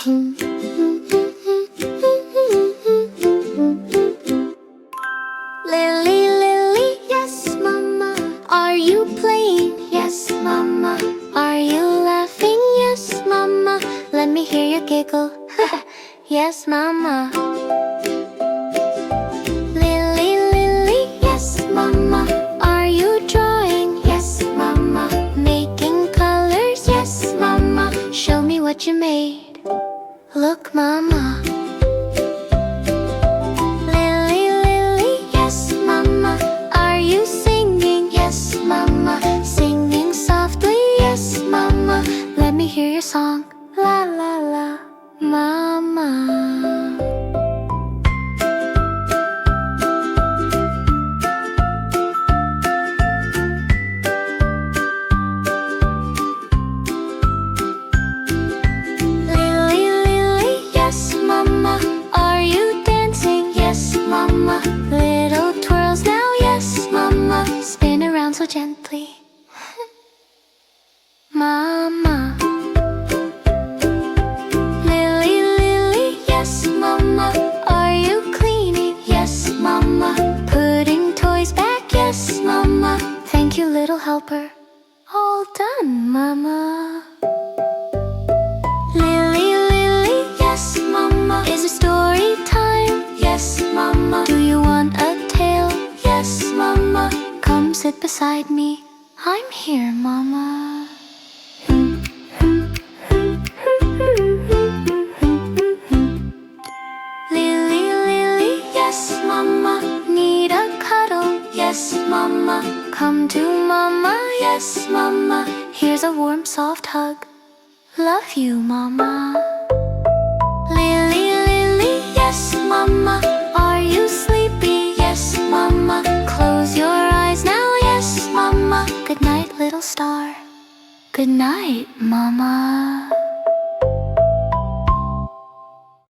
Lily, Lily, yes, Mama. Are you playing? Yes, Mama. Are you laughing? Yes, Mama. Let me hear you giggle. Yes, Mama. Lily, Lily, yes, Mama. Are you drawing? Yes, Mama. Making colors? Yes, Mama. Show me what you made. Look, Mama. Lily, Lily, yes, Mama. Are you singing? Yes, Mama. Singing softly? Yes, Mama. Let me hear your song. La la la, Mama. Little twirls now, yes, Mama. Spin around so gently. Mama. Lily, Lily, yes, Mama. Are you cleaning? Yes, Mama. Putting toys back? Yes, Mama. Thank you, little helper. All done, Mama. Lily, Lily, yes, Mama. Is it story time? Yes, Mama. Do you want a tale? Yes, Mama. Come sit beside me. I'm here, Mama. Lily, Lily, yes, Mama. Need a cuddle? Yes, Mama. Come to Mama? Yes, Mama. Here's a warm, soft hug. Love you, Mama. Lily, Lily, yes, Mama. Are you sleepy? Yes, Mama. Close your eyes now, yes, Mama. Good night, little star. Good night, Mama.